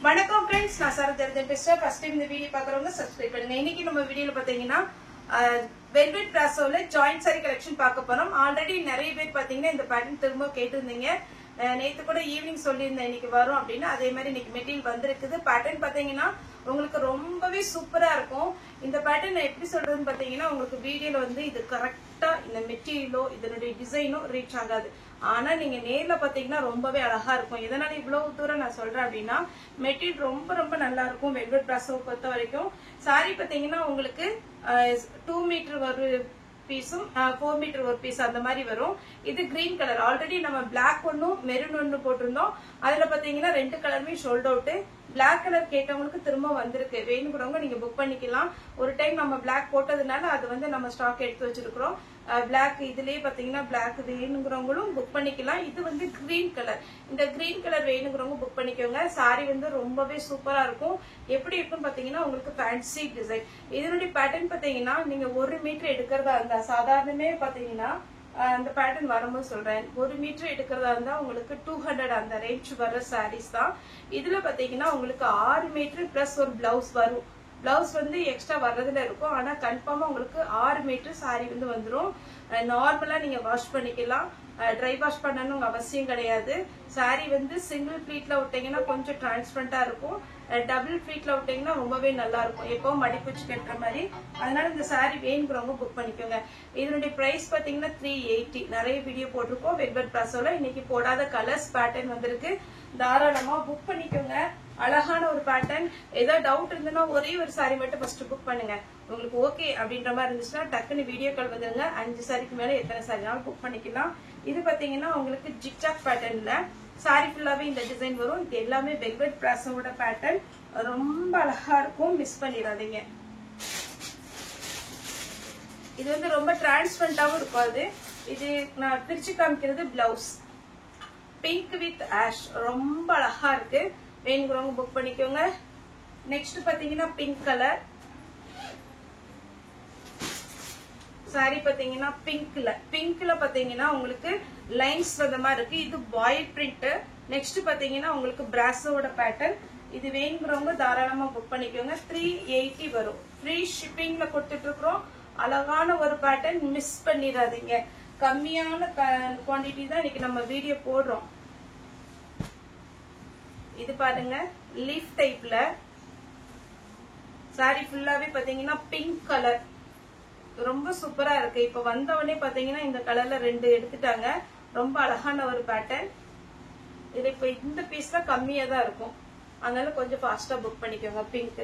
வணக்கம் फ्रेंड्स நான் சரதர்தன் பேசுறேன். ஃபர்ஸ்ட் டைம் இந்த வீடியோ பார்க்கறவங்க சப்ஸ்கிரைப் பண்ணுங்க. இன்னைக்கு நம்ம வீடியோல பாத்தீங்கன்னா வெல்வெட் பிராசோல ஜாயிண்ட் சாரி கலெக்ஷன் பார்க்க போறோம். ஆல்ரெடி நிறைய பேர் பாத்தீங்கன்னா இந்த பேட்டர்ன் திரும்ப கேட்டிருந்தீங்க. நேத்து கூட ஈவினிங் சொல்லியிருந்தேன் இன்னைக்கு வரும் அப்படின்னு. அதே மாதிரி இன்னைக்கு மெட்டீரியல் வந்திருக்குது. பேட்டர்ன் பாத்தீங்கன்னா உங்களுக்கு ரொம்பவே சூப்பரா இருக்கும். இந்த பேட்டர்ன் எப்படி சொல்றதுன்னு பாத்தீங்கன்னா உங்களுக்கு வீடியோல வந்து இது கரெக்டா இந்த மெட்டீரியலோ இதனுடைய டிசைனோ ரீச் ஆகாது. ஆனா நீங்க நேர்ல பாத்தீங்கன்னா ரொம்பவே அழகா இருக்கும். இதனால இவ்வளவு தூரம் நான் சொல்றேன் அப்படின்னா மெட்டீரியல் ரொம்ப ரொம்ப நல்லா இருக்கும். வெல்வெட் பிராசோ பொறுத்த வரைக்கும் சாரி பாத்தீங்கன்னா உங்களுக்கு 2 மீட்டர் ஒரு பீஸும் 4 மீட்டர் ஒரு பீஸ் அந்த மாதிரி வரும். இது கிரீன் கலர். ஆல்ரெடி நம்ம பிளாக் ஒன்னும் மெரூன் ஒன்னு போட்டிருந்தோம். அதுல பாத்தீங்கன்னா 2 கலருமே சோல்ட் அவுட். பிளாக் கலர் கேட்டவங்களுக்கு திரும்ப வந்திருக்கு. வேணுங்கிறவங்க நீங்க புக் பண்ணிக்கலாம். ஒரு டைம் நம்ம பிளாக் போட்டதுனால அது வந்து நம்ம ஸ்டாக் எடுத்து வச்சிருக்கிறோம். பிளாக் இதுலயே பாத்தீங்கன்னா பிளாக் வேணுங்கிறவங்களும் புக் பண்ணிக்கலாம். இது வந்து கிரீன் கலர். இந்த கிரீன் கலர் வேணுங்கிறவங்க புக் பண்ணிக்கோங்க. சாரி வந்து ரொம்பவே சூப்பரா இருக்கும். எப்படி இருக்குன்னு பாத்தீங்கன்னா உங்களுக்கு ஃபேன்சி டிசைன். இதனுடைய பேட்டர்ன் பாத்தீங்கன்னா நீங்க 1 மீட்டர் எடுக்கிறதா இருந்தா சாதாரணமே பாத்தீங்கன்னா அந்த பேட்டர்ன் வரும்போது சொல்றேன். 1 மீட்டர் எடுக்கிறதா இருந்தா உங்களுக்கு 200 அந்த ரேஞ்ச் வர்ற சாரீஸ் தான். இதுல பாத்தீங்கன்னா உங்களுக்கு 6 மீட்டர் பிளஸ் ஒரு பிளவுஸ் வரும். பிளவுஸ் வந்து எக்ஸ்ட்ரா வர்றதுல இருக்கும். ஆனா கன்ஃபார்மா உங்களுக்கு 6 மீட்டர் சாரி வந்து வந்துடும். நார்மலா நீங்க வாஷ் பண்ணிக்கலாம். ட்ரை வாஷ் பண்ணணும் அவசியம் கிடையாது. சாரி வந்து சிங்கிள் ப்ளீட்ல விட்டீங்கன்னா கொஞ்சம் டிரான்ஸ்பரண்டா இருக்கும். டபுள் ப்ளீட்ல விட்டீங்கன்னா ரொம்பவே நல்லா இருக்கும். எப்பவும் மடிப்புச்சு கட்டுற மாதிரி. அதனால இந்த சாரி வேணுங்கிறவங்க புக் பண்ணிக்கோங்க. இதனுடைய பிரைஸ் பாத்தீங்கன்னா 380. நிறைய வீடியோ போட்டிருக்கோம் வெல்வெட் பிராசோல. இன்னைக்கு போடாத கலர்ஸ் பேட்டர்ன் வந்திருக்கு. தாராளமா புக் பண்ணிக்கோங்க. அழகான ஒரு பேட்டர்ன். ஏதாவது டவுட் இருந்ததுன்னா ஒரே ஒரு சாரி மட்டும் ஃபர்ஸ்ட் புக் பண்ணுங்க. உங்களுக்கு ஓகே அப்படின்ற மாதிரி இருந்துச்சுன்னா டக்குன்னு வீடியோ கால் வந்துருங்க. 5 சாரிக்கு மேல எத்தனை சாரினாலும் புக் பண்ணிக்கலாம். இது பாத்தீங்கன்னா உங்களுக்கு ஜிக்ஜாக் பேட்டர்ன்ல சாரி ஃபுல்லாவே இந்த டிசைன் வரும். இது எல்லாமே வெல்வெட் பிராசோட பேட்டர்ன். ரொம்ப அழகா இருக்கும். மிஸ் பண்ணிடாதீங்க. இது வந்து ரொம்ப டிரான்ஸ்பரண்டாவும் இருக்காது. இது நான் பிரிச்சு காமிக்கிறது பிளவுஸ். பிங்க் வித் ஆஷ் ரொம்ப அழகா இருக்கு. வேணுங்கிறவங்க புக் பண்ணிக்கோங்க. நெக்ஸ்ட் பாத்தீங்கன்னா பிங்க் கலர் சாரி பாத்தீங்கன்னா பிங்க்ல பாத்தீங்கன்னா உங்களுக்கு லைன்ஸ் வந்த மாதிரி இருக்கு. இது பாயில் பிரிண்ட். நெக்ஸ்ட் பாத்தீங்கன்னா உங்களுக்கு பிராசோட பேட்டர்ன். இது வேணுங்கிறவங்க தாராளமா புக் பண்ணிக்கோங்க. 380 வரும். ஃப்ரீ ஷிப்பிங்ல கொடுத்துட்டு இருக்கிறோம். அழகான ஒரு பேட்டர்ன். மிஸ் பண்ணிடாதீங்க. கம்மியான குவான்டிட்டி தான் இன்னைக்கு நம்ம வீடியோ போடுறோம். இது பாருங்க லீஃப் டைப்ல சாரி ஃபுல்லாவே பாத்தீங்கன்னா பிங்க் கலர். ரொம்ப சூப்பரா இருக்கு. இப்ப வந்தவனே பாத்தீங்கன்னா இந்த கலர்ல 2 எடுத்துட்டாங்க. ரொம்ப அழகான ஒரு பேட்டர்ன். இது இப்ப இந்த பீஸ்ல கம்மியா தான் இருக்கும். அதனால கொஞ்சம் ஃபாஸ்டா புக் பண்ணிக்கோங்க. பிங்க்.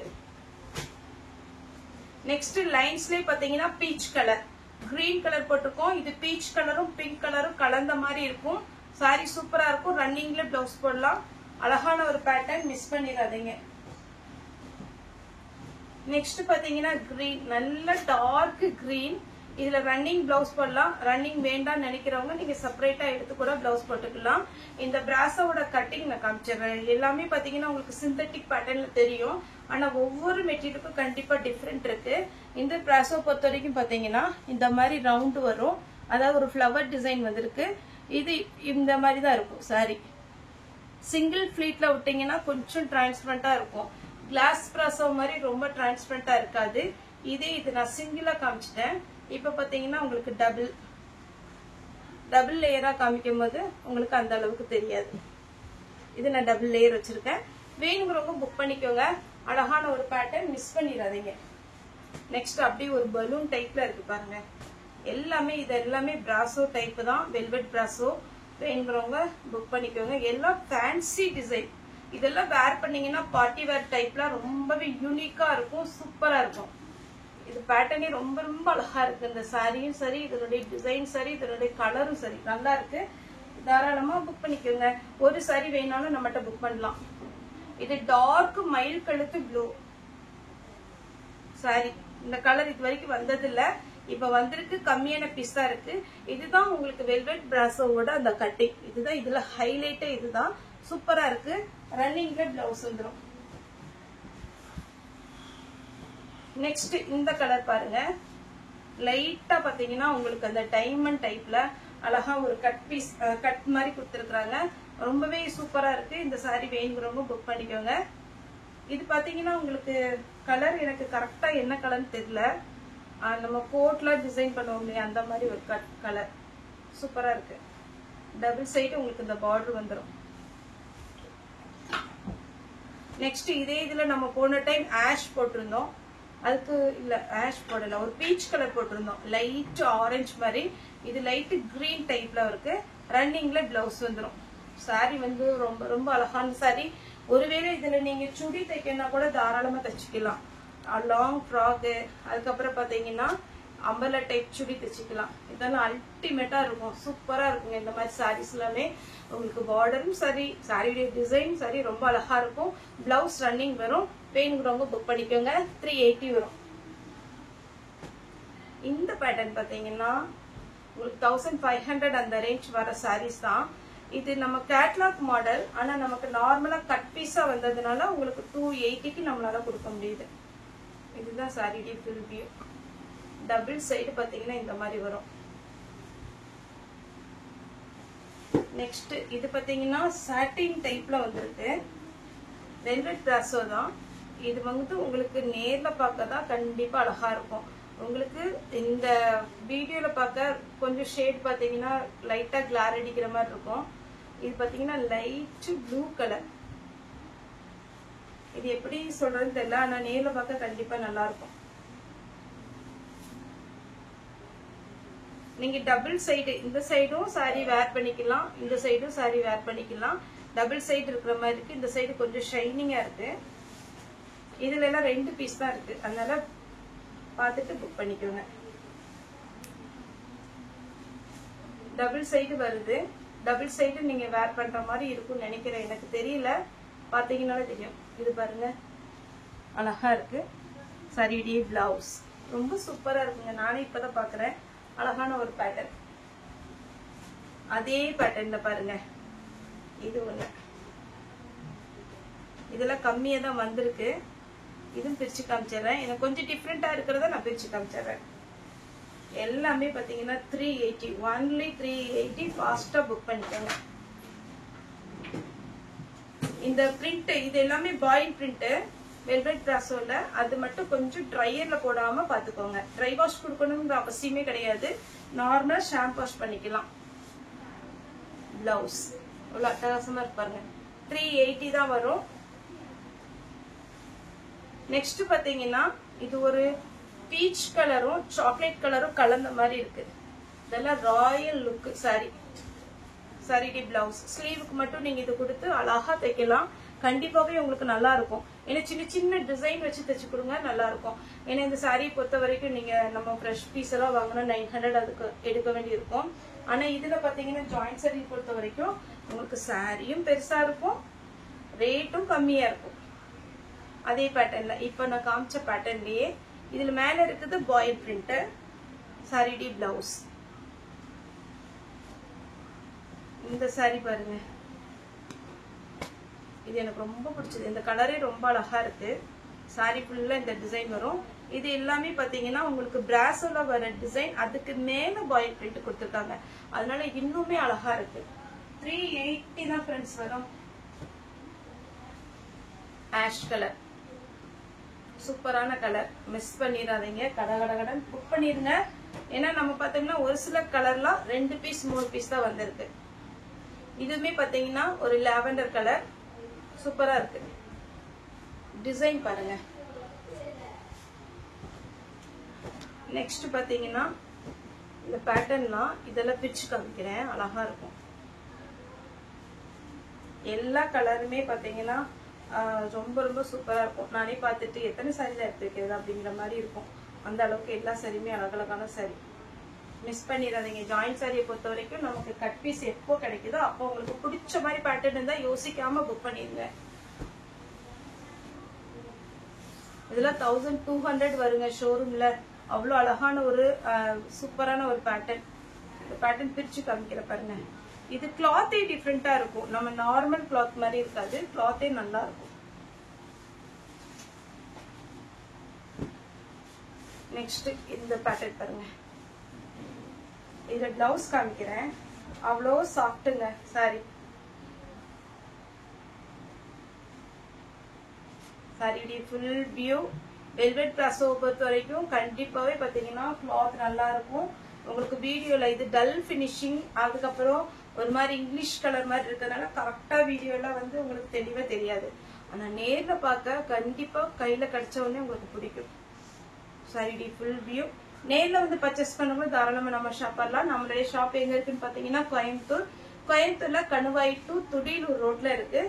நெக்ஸ்ட் லைன்ஸ்லயே பாத்தீங்கன்னா பீச் கலர். கிரீன் கலர் போட்டிருக்கோம். இது பீச் கலரும் பிங்க் கலரும் கலந்த மாதிரி இருக்கும். சாரி சூப்பரா இருக்கும். ரன்னிங்ல பிளவுஸ் போடலாம். அழகான ஒரு பேட்டர்ன். மிஸ் பண்ணிடாதீங்க. நெக்ஸ்ட் பாத்தீங்கன்னா கிரீன். நல்ல டார்க் கிரீன். இதுல ரன்னிங் பிளவுஸ் போடலாம். ரன்னிங் வேண்டாம்னு நினைக்கிறவங்க நீங்க செப்பரேட்டா எடுத்து கூட பிளவுஸ் போட்டுக்கலாம். இந்த பிராசோட கட்டிங் நான் காமிச்சிடுறேன். எல்லாமே பாத்தீங்கன்னா உங்களுக்கு சிந்தட்டிக் பேட்டர்ன்ல தெரியும். ஆனா ஒவ்வொரு மெட்டீரியலுக்கும் கண்டிப்பா டிஃபரெண்ட் இருக்கு. இந்த பிராசோ பொறுத்த வரைக்கும் பாத்தீங்கன்னா இந்த மாதிரி ரவுண்ட் வரும். அதாவது ஒரு ஃபிளவர் டிசைன் வந்திருக்கு. இது இந்த மாதிரி தான் இருக்கும் சாரி. சிங்கிள் ஃபிளீட்ல விட்டீங்கன்னா கொஞ்சம் டிரான்ஸ்பரண்டா இருக்கும். கிளாஸ் பிராசோ மாதிரி ரொம்ப டிரான்ஸ்பரண்டா இருக்காது. இது நான் சிங்கிளா காமிச்சிட்டேன். இப்ப பாத்தீங்கன்னா உங்களுக்கு டபுள் லேயரா காமிக்கும் போது உங்களுக்கு அந்த அளவுக்கு தெரியாது. இது நான் டபுள் லேயர் வச்சிருக்கேன். வேணுங்கிறவங்க புக் பண்ணிக்கோங்க. அழகான ஒரு பேட்டர்ன். மிஸ் பண்ணிடாதீங்க. நெக்ஸ்ட் அப்படியே ஒரு பலூன் டைப்ல இருக்கு பாருங்க. எல்லாமே இது எல்லாமே பிராசோ டைப் தான். Velvet brasso. வேணுங்கிறவங்க புக் பண்ணிக்கோங்க. எல்லாம் ஃபேன்சி டிசைன். இதெல்லாம் வேர் பண்ணீங்கன்னா பார்ட்டி வேர் டைப்ல ரொம்பவே யூனிக்கா இருக்கும். சூப்பரா இருக்கும். இது பேட்டர்னே ரொம்ப ரொம்ப அழகா இருக்கு. இந்த சாரியும் சரி, இதனுடைய டிசைன் சரி, இதனுடைய கலரும் சரி நல்லா இருக்கு. தாராளமா புக் பண்ணிக்கோங்க. ஒரு சாரி வேணாலும் நம்மகிட்ட புக் பண்ணலாம். இது டார்க் மயில் கழுத்து ப்ளூ சாரி. இந்த கலர் இது வரைக்கும் வந்தது இல்ல. இப்ப வந்திருக்கு. கம்மியான பீஸ் தான் இருக்கு. இதுதான் உங்களுக்கு வெல்வெட் பிராசோவோட அந்த கட்டிங். இதுதான் இதுல ஹைலைட்டே. இதுதான் சூப்பரா இருக்கு. ரன்னிங்ல பிளவுஸ் வந்துடும். நெக்ஸ்ட் இந்த கலர் பாருங்க. லைட்டா பாத்தீங்கன்னா உங்களுக்கு அந்த டைமண்ட் டைப்ல அழகா ஒரு கட் பீஸ் கட் மாதிரி கொடுத்துருக்காங்க. ரொம்பவே சூப்பரா இருக்கு. இந்த சாரி வேணுங்கிறவங்க புக் பண்ணிக்கோங்க. இது பாத்தீங்கன்னா உங்களுக்கு கலர் எனக்கு கரெக்டா என்ன கலர்னு தெரியல. நம்ம கோட்ல டிசைன் பண்ணுவோம் இல்லையா அந்த மாதிரி ஒரு கலர் சூப்பரா இருக்கு. டபுள் சைடு உங்களுக்கு இந்த பார்டர் வந்துடும். நெக்ஸ்ட் இதே இதுல நம்ம போன டைம் ஆஷ் போட்டிருந்தோம். அதுக்கு இல்ல ஆஷ் போடல, ஒரு பீச் கலர் போட்டிருந்தோம். லைட் ஆரஞ்சு மாதிரி, இது லைட் கிரீன் டைப்ல இருக்கு. ரன்னிங்ல பிளவுஸ் வந்துடும். சாரி வந்து ரொம்ப ரொம்ப அழகான சாரி. ஒருவேளை இதுல நீங்க சுடி தைக்கணும்னா கூட தாராளமா தைச்சிக்கலாம். லாங் ஃப்ராக், அதுக்கப்புறம் பாத்தீங்கன்னா அம்பர்லா டைப் சுடி தைச்சிக்கலாம். இதெல்லாம் அல்டிமேட்டா இருக்கும், சூப்பரா இருக்குங்க. இந்த மாதிரி சாரீஸ் எல்லாமே உங்களுக்கு பார்டரும் சரி, சாரியுடைய டிசைன் சரி ரொம்ப அழகா இருக்கும். பிளவுஸ் ரன்னிங் வரும். வேணுங்கிறவங்க புக் பண்ணிக்கோங்க. 380 வரும். இந்த பேட்டர்ன் பாத்தீங்கன்னா உங்களுக்கு 1500 அந்த ரேஞ்ச் வர சாரீஸ் தான். இது நம்ம கேட்லாக் மாடல். ஆனா நமக்கு நார்மலா கட் பீஸா வந்ததுனால உங்களுக்கு 280க்கு நம்மளால கொடுக்க முடியுது. இதுதான் சாரியுடைய ஃபுல் வியூ. டபுள் சைடு பாத்தீங்கன்னா இந்த மாதிரி வரும். நெக்ஸ்ட் இது பாத்தீங்கன்னா சாட்டின் டைப்ல வந்திருக்கு. வெல்வெட் பிராசோ தான். இது வந்து உங்களுக்கு நேர்ல பார்க்கதான் கண்டிப்பா அழகா இருக்கும். உங்களுக்கு இந்த வீடியோல பார்க்க கொஞ்சம் ஷேட் பாத்தீங்கன்னா லைட்டா கிளார் அடிக்கிற மாதிரி இருக்கும். இது பாத்தீங்கன்னா லைட் ப்ளூ கலர். இது எப்படி சொல்றதுன்னு தெரியல, ஆனா நேர்ல பார்க்க கண்டிப்பா நல்லா இருக்கும். நீங்க டபுள் சைடு, இந்த சைடும் சாரி வேர் பண்ணிக்கலாம், இந்த சைடும் சாரி வேர் பண்ணிக்கலாம். டபுள் சைடு இருக்கிற மாதிரி இருக்கு. இந்த சைடு கொஞ்சம் ஷைனிங்கா இருக்கு. இதுல எல்லாம் 2 பீஸ் தான் இருக்கு, அதனால பார்த்துட்டு புக் பண்ணிக்கோங்க. டபுள் சைடு வருது. டபுள் சைடு நீங்க வேர் பண்ற மாதிரி இருக்கும்னு நினைக்கிறேன், எனக்கு தெரியல. பாத்தீங்கன்னாலே தெரியும். இது பாருங்க அழகா இருக்கு. சாரியுடைய பிளவுஸ் ரொம்ப சூப்பரா இருக்குங்க. நானே இப்பதான் பாக்குறேன். அழகான ஒரு பேட்டர்ன். அதே பேட்டர்ன்ல பாருங்க இது ஒண்ணு. இதெல்லாம் கம்மியா தான் வந்திருக்கு. இதுவும் பிரிச்சு காமிச்சிடுறேன். எனக்கு கொஞ்சம் டிஃப்ரெண்டா இருக்கிறத நான் பிரிச்சு காமிச்சிடுறேன். எல்லாமே பாத்தீங்கன்னா 380, ஒன்லி 380. ஃபாஸ்டா புக் பண்ணிக்கோங்க. இந்த பிரிண்ட் இது எல்லாமே பாயில் பிரிண்ட் வெல்வெட் பிராசோல. அது மட்டும் கொஞ்சம் ட்ரையர்ல போடாம பாத்துக்கோங்க. ட்ரை வாஷ் கொடுக்கணும்ன்ற அவசியமே கிடையாது. நார்மலா ஷாம்பு வாஷ் பண்ணிக்கலாம். பிளவுஸ் இவ்வளவு அட்டகாசமா இருப்பாருங்க. 380 தான் வரும். நெக்ஸ்ட் பாத்தீங்கன்னா இது ஒரு பீச் கலரும் சாக்லேட் கலரும் கலந்த மாதிரி இருக்கு. இதெல்லாம் ராயல் லுக் சாரி. சாரிடி பிளவுஸ் ஸ்லீவுக்கு மட்டும் நீங்க இது கொடுத்து அழகா தைக்கலாம். கண்டிப்பாவே உங்களுக்கு நல்லா இருக்கும். ஏன்னா சின்ன சின்ன டிசைன் வச்சு தைச்சு கொடுங்க, நல்லா இருக்கும். ஏன்னா இந்த சாரியை பொறுத்த வரைக்கும் நீங்க நம்ம ஃப்ரெஷ் பீஸ் எல்லாம் வாங்கினா 900 அதுக்கு எடுக்க வேண்டி இருக்கும். ஆனா இதுல பாத்தீங்கன்னா ஜாயிண்ட் சாரி பொறுத்த வரைக்கும் உங்களுக்கு சாரியும் பெருசா இருக்கும், ரேட்டும் கம்மியா இருக்கும். அதே பேட்டர்ன்ல இப்ப நான் காமிச்ச பேட்டர்ன்லயே இதுல மேல இருக்குது பாயில் பிரிண்ட் சாரிடி பிளவுஸ். இந்த சாரி பாருங்க, இது எனக்கு ரொம்ப பிடிச்சது. இந்த கலரே ரொம்ப அழகா இருக்கு. சாரி ஃபுல்லா இந்த டிசைன் வரும். இது எல்லாமே பாத்தீங்கன்னா உங்களுக்கு பிராசோல வர டிசைன், அதுக்கு மேல பாயில் பிரிண்ட் கொடுத்துருக்காங்க. அதனால இன்னுமே அழகா இருக்கு. 380 தான் ஃப்ரெண்ட்ஸ் வரும். ஆஷ் கலர் சூப்பரான கலர், மிஸ் பண்ணிடாதீங்க. கடகடகடன் புக் பண்ணிருங்க. ஏன்னா நம்ம பாத்தீங்கன்னா ஒரு சில கலர்லாம் 2 பீஸ் 3 பீஸ் தான் வந்திருக்கு. இதுவுமே பாத்தீங்கன்னா ஒரு லாவெண்டர் கலர் சூப்பரா இருக்கு. டிசைன் பாருங்க. நெக்ஸ்ட் பாத்தீங்கன்னா இந்த பேட்டர்ன்லாம் இதெல்லாம் பிரிச்சு காமிக்கிறேன், அழகா இருக்கும். எல்லா கலருமே பாத்தீங்கன்னா ரொம்ப ரொம்ப சூப்பரா இருக்கும். நானே பார்த்துட்டு எத்தனை சாரில எடுத்து வைக்கிறது அப்படிங்கிற மாதிரி இருக்கும். அந்த அளவுக்கு எல்லா சாரியுமே அழகழகான சாரி. மிஸ் பண்ணிடாதீங்க. ஜாயிண்ட் சாரியை பொறுத்த வரைக்கும் நமக்கு கட் பீஸ் எப்போ கிடைக்குதோ அப்போ உங்களுக்கு பிடிச்ச மாதிரி பேட்டர்ன் இருந்தா யோசிக்காம புக் பண்ணிருங்க. இதெல்லாம் 1200 வருங்க ஷோரூம்ல. அவ்வளவு அழகான ஒரு சூப்பரான ஒரு பேட்டர்ன். இந்த பேட்டர்ன் பிரிச்சு காமிக்கிற பாருங்க. இது கிளாத்தே டிஃப்ரெண்டா இருக்கும். நம்ம நார்மல் கிளாத் மாதிரி இருக்காது, கிளாத்தே நல்லா இருக்கும். நெக்ஸ்ட் இந்த பேட்டர்ன் பாருங்க. இதுல பிளவுஸ் காமிக்கிறேன். அவ்வளோ சாஃப்ட்டுங்க சாரி. சாரியுடைய ஃபுல் வியூ. வெல்வெட் பிராசோவை பொறுத்த வரைக்கும் கண்டிப்பாவே பாத்தீங்கன்னா கிளாத் நல்லா இருக்கும். உங்களுக்கு வீடியோல இது டல் பினிஷிங், அதுக்கப்புறம் ஒரு மாதிரி இங்கிலீஷ் கலர் மாதிரி இருக்கிறதுனால கரெக்டா வீடியோல வந்து உங்களுக்கு தெளிவா தெரியாது. ஆனா நேர்ல பார்க்க கண்டிப்பா கையில கிடைச்ச உடனே உங்களுக்கு பிடிக்கும். சாரியுடைய ஃபுல் வியூ. நேர்ல வந்து பர்ச்சேஸ் பண்ணும்போது தாராளமா நம்ம ஷாப் வரலாம். நம்மளுடைய ஷாப் எங்க இருக்குன்னு பாத்தீங்கன்னா கோயம்புத்தூர்ல கணுவாய் டு துடியலூர் ரோட்ல இருக்கு.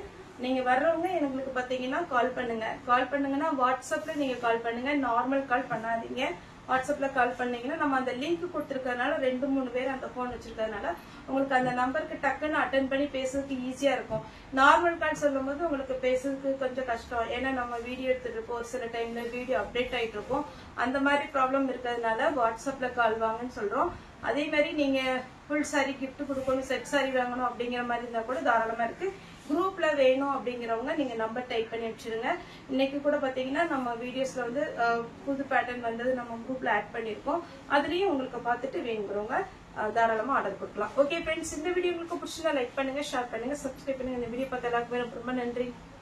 நீங்க வர்றவங்க எங்களுக்கு பாத்தீங்கன்னா கால் பண்ணுங்கன்னா வாட்ஸ்அப்ல நீங்க கால் பண்ணுங்க. நார்மல் கால் பண்ணாதீங்க. வாட்ஸ்அப்ல கால் பண்ணீங்கன்னா நம்ம அந்த லிங்க் கொடுத்துருக்கறதுனால 2-3 பேர் அந்த போன் வச்சிருக்கறதுனால உங்களுக்கு அந்த நம்பருக்கு டக்குன்னு அட்டன் பண்ணி பேசுறதுக்கு ஈஸியா இருக்கும். நார்மல் கால் சொல்லும் போது உங்களுக்கு பேசுறதுக்கு கொஞ்சம் கஷ்டம். ஏன்னா நம்ம வீடியோ எடுத்துட்டு இருப்போம், ஒரு சில டைம்ல வீடியோ அப்டேட் ஆயிட்டு இருக்கும். அந்த மாதிரி ப்ராப்ளம் இருக்கிறதுனால வாட்ஸ்அப்ல கால் வாங்கன்னு சொல்றோம். அதே மாதிரி நீங்க ஃபுல் சாரி கிஃப்ட் கொடுக்கணும், செட் சாரி வாங்கணும் அப்படிங்கிற மாதிரி இருந்தா கூட தாராளமா இருக்கு. குரூப்ல வேணும் அப்படிங்கிறவங்க நீங்க நம்பர் டைப் பண்ணி வச்சிருங்க. இன்னைக்கு கூட பாத்தீங்கன்னா நம்ம வீடியோஸ்ல வந்து புது பேட்டர்ன் வந்தது நம்ம குரூப்ல ஆட் பண்ணிருக்கோம். அதுலயும் உங்களுக்கு பார்த்துட்டு வேணுங்கிறவங்க தாராளமா ஆர்டர் கொடுக்கலாம். ஓகே ஃப்ரெண்ட்ஸ், இந்த வீடியோ உங்களுக்கு பிடிச்சிருந்தா லைக் பண்ணுங்க, ஷேர் பண்ணுங்க, சப்ஸ்கிரைப் பண்ணுங்க. இந்த வீடியோ பார்த்த எல்லாருக்குமே ரொம்ப நன்றி.